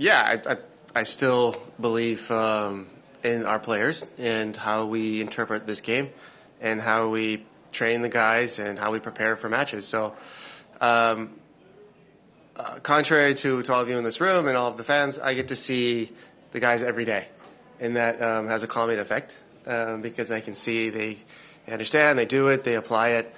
Yeah, I still believe in our players and how we interpret this game and how we train the guys and how we prepare for matches. So contrary to all of you in this room and all of the fans, I get to see the guys every day. And that has a calming effect because I can see they understand, they do it, they apply it.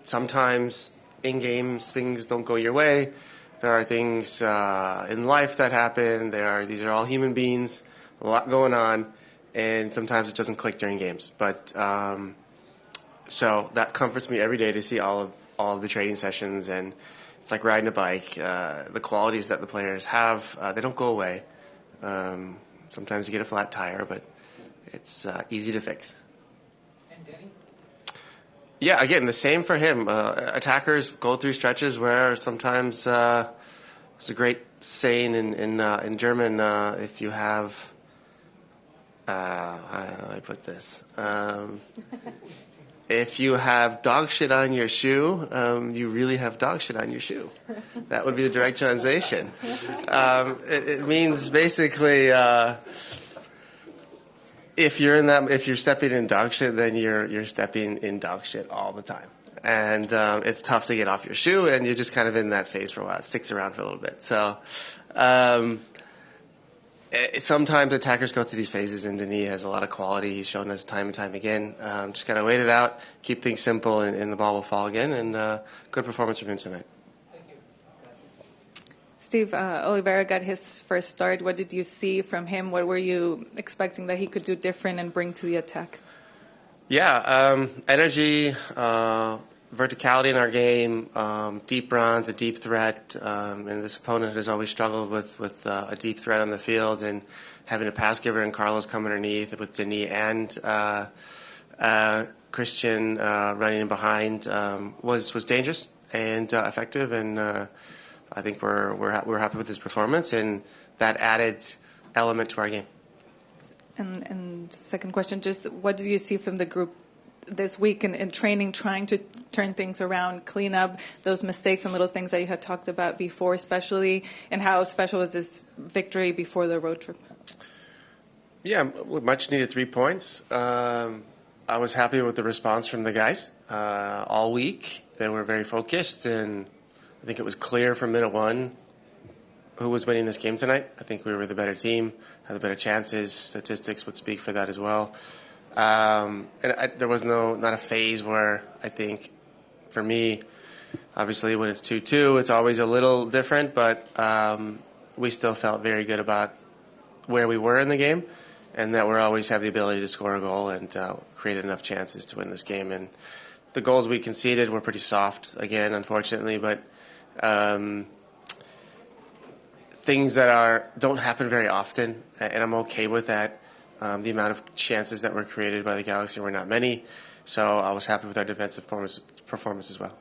Sometimes in games things don't go your way. There are things in life that happen. These are all human beings, a lot going on, and sometimes it doesn't click during games. But so that comforts me every day to see all of the training sessions, and it's like riding a bike. The qualities that the players have, they don't go away. Sometimes you get a flat tire, but it's easy to fix. And Danny? Yeah, again, the same for him. Attackers go through stretches where sometimes there's a great saying in German. If you have, how do I put this? If you have dog shit on your shoe, you really have dog shit on your shoe. That would be the direct translation. It means basically. If you're stepping in dog shit, then you're stepping in dog shit all the time, and it's tough to get off your shoe, and you're just kind of in that phase for a while. It sticks around for a little bit. So sometimes attackers go through these phases, and Denis has a lot of quality. He's shown us time and time again. Just gotta wait it out, keep things simple, and the ball will fall again. And good performance from him tonight. Steve, Oliveira got his first start. What did you see from him? What were you expecting that he could do different and bring to the attack? Yeah, energy, verticality in our game, deep runs, a deep threat. And this opponent has always struggled with a deep threat on the field, and having a pass giver and Carlos come underneath with Denis and Christian running in behind was dangerous and effective, and I think we're happy with his performance, and that added element to our game. And second question, just what do you see from the group this week in training, trying to turn things around, clean up those mistakes and little things that you had talked about before, especially, and how special was this victory before the road trip? Yeah, much needed 3 points. I was happy with the response from the guys all week. They were very focused, and I think it was clear from minute one who was winning this game tonight. I think we were the better team, had the better chances. Statistics would speak for that as well. There was not a phase where I think, for me, obviously when it's 2-2, it's always a little different, but we still felt very good about where we were in the game, and that we always have the ability to score a goal and create enough chances to win this game. And the goals we conceded were pretty soft, again, unfortunately, but things that don't happen very often, and I'm okay with that. The amount of chances that were created by the Galaxy were not many, so I was happy with our defensive performance as well.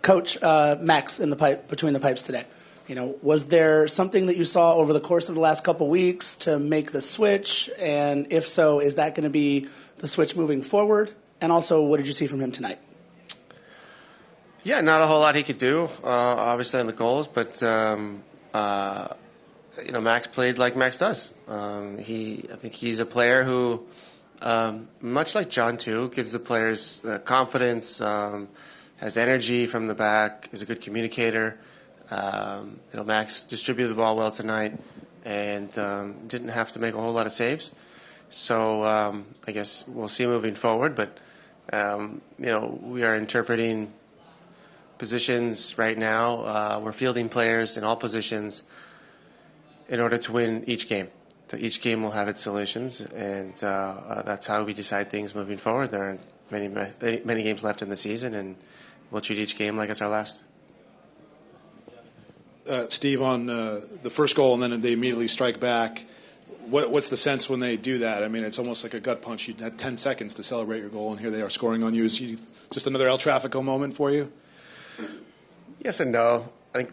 Coach, Max in the pipe, between the pipes today. Was there something that you saw over the course of the last couple weeks to make the switch? And if so, is that going to be the switch moving forward? And also, what did you see from him tonight? Yeah, not a whole lot he could do, obviously, on the goals, but Max played like Max does. I think he's a player who, much like John too, gives the players confidence, has energy from the back, is a good communicator. Max distributed the ball well tonight and didn't have to make a whole lot of saves. So I guess we'll see moving forward, but we are interpreting positions right now. We're fielding players in all positions in order to win each game. So each game will have its solutions, and that's how we decide things moving forward. There are many games left in the season, and we'll treat each game like it's our last. Steve, on the first goal, and then they immediately strike back. What's the sense when they do that? I mean, it's almost like a gut punch. You had 10 seconds to celebrate your goal, and here they are scoring on you. Is just another El Tráfico moment for you? Yes and no. I think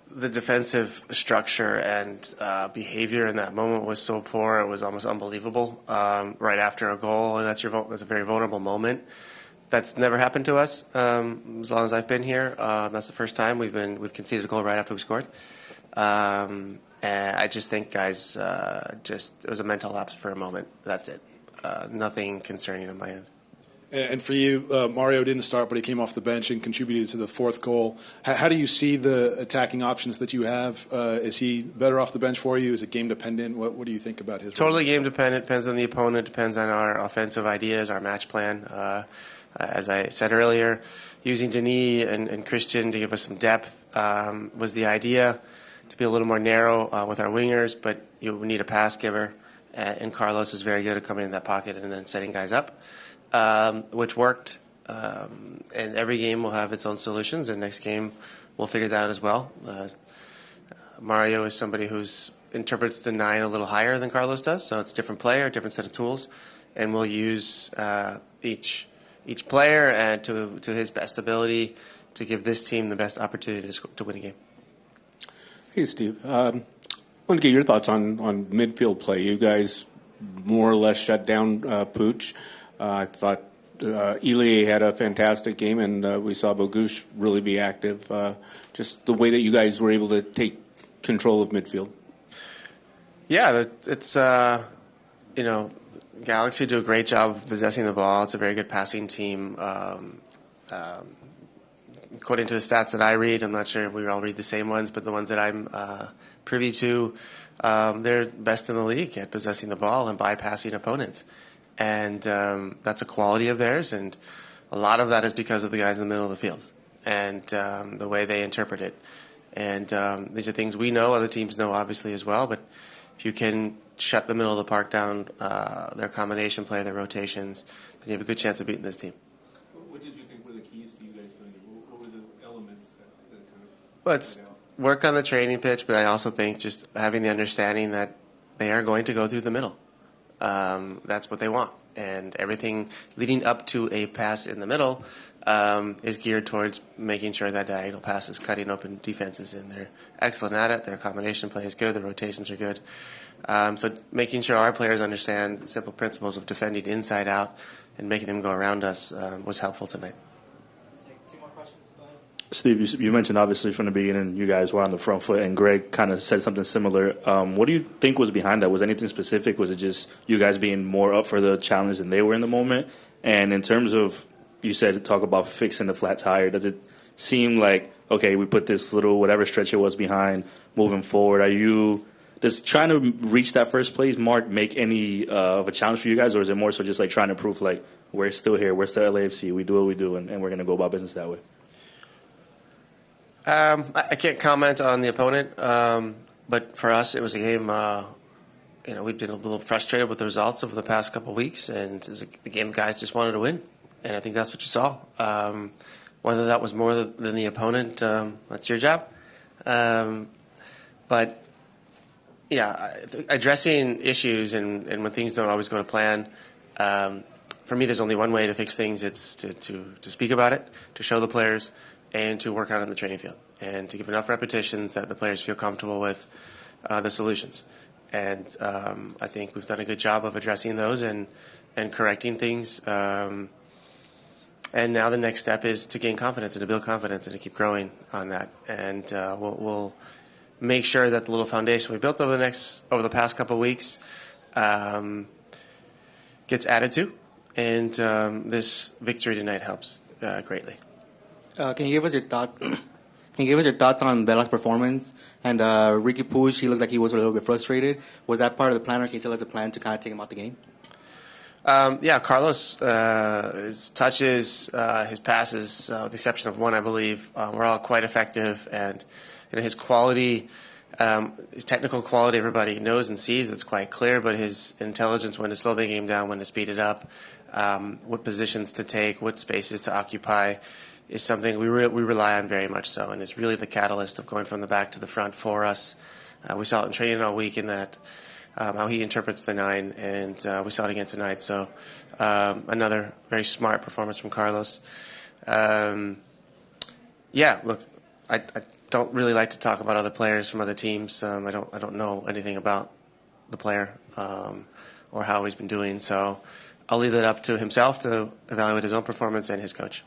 the defensive structure and behavior in that moment was so poor, it was almost unbelievable. Right after a goal, and that's a very vulnerable moment. That's never happened to us as long as I've been here. That's the first time we've conceded a goal right after we scored. And I just think, guys, it was a mental lapse for a moment. That's it. Nothing concerning on my end. And for you, Mario didn't start, but he came off the bench and contributed to the fourth goal. How do you see the attacking options that you have? Is he better off the bench for you? Is it game dependent? What do you think about his Totally role? game dependent. Depends on the opponent. Depends on our offensive ideas, our match plan. As I said earlier, using Denis and Christian to give us some depth was the idea, to be a little more narrow with our wingers, but you need a pass giver. And Carlos is very good at coming in that pocket and then setting guys up. Which worked, and every game will have its own solutions, and next game we'll figure that out as well. Mario is somebody who interprets the 9 a little higher than Carlos does, so it's a different player, a different set of tools, and we'll use each player and to his best ability to give this team the best opportunity to win a game. Hey, Steve. I want to get your thoughts on midfield play. You guys more or less shut down Pooch. I thought Elie had a fantastic game, and we saw Bogusz really be active. Just the way that you guys were able to take control of midfield. Yeah, it's Galaxy do a great job of possessing the ball. It's a very good passing team. According to the stats that I read, I'm not sure if we all read the same ones, but the ones that I'm privy to, they're best in the league at possessing the ball and bypassing opponents. And that's a quality of theirs, and a lot of that is because of the guys in the middle of the field and the way they interpret it. And these are things we know, other teams know obviously as well, but if you can shut the middle of the park down, their combination play, their rotations, then you have a good chance of beating this team. What did you think were the keys to you guys doing it? What were the elements that kind of... Well, it's work on the training pitch, but I also think just having the understanding that they are going to go through the middle. That's what they want. And everything leading up to a pass in the middle is geared towards making sure that diagonal pass is cutting open defenses. And they're excellent at it. Their combination play is good. The rotations are good. So making sure our players understand simple principles of defending inside out and making them go around us was helpful tonight. Steve, you mentioned obviously from the beginning you guys were on the front foot, and Greg kind of said something similar. What do you think was behind that? Was anything specific? Was it just you guys being more up for the challenge than they were in the moment? And in terms of, you said talk about fixing the flat tire, does it seem like, okay, we put this little whatever stretch it was behind, moving forward, does trying to reach that first place mark make any of a challenge for you guys, or is it more so just like trying to prove like we're still here, we're still LAFC, we do what we do, and we're going to go about business that way? I can't comment on the opponent, but for us, it was a game. We've been a little frustrated with the results over the past couple of weeks, and it was the game guys just wanted to win, and I think that's what you saw. Whether that was more than the opponent, that's your job. But yeah, addressing issues and when things don't always go to plan. For me, there's only one way to fix things. It's to speak about it, to show the players, and to work out in the training field, and to give enough repetitions that the players feel comfortable with the solutions. And I think we've done a good job of addressing those and correcting things. And now the next step is to gain confidence and to build confidence and to keep growing on that. And we'll make sure that the little foundation we built over the past couple of weeks gets added to. And this victory tonight helps greatly. Can you give us your thoughts? Can you give us your thoughts on Vela's performance and Ricky Puig? He looked like he was a little bit frustrated. Was that part of the plan, or can you tell us the plan to kind of take him out the game? Yeah, Carlos, his touches, his passes, with the exception of one, I believe, were all quite effective, and his quality, his technical quality, everybody knows and sees. It's quite clear, but his intelligence when to slow the game down, when to speed it up, what positions to take, what spaces to occupy, is something we rely on very much so, and it's really the catalyst of going from the back to the front for us. We saw it in training all week in that how he interprets the 9, and we saw it again tonight. So another very smart performance from Carlos. Yeah, look, I don't really like to talk about other players from other teams. I don't know anything about the player or how he's been doing. So I'll leave that up to himself to evaluate his own performance and his coach.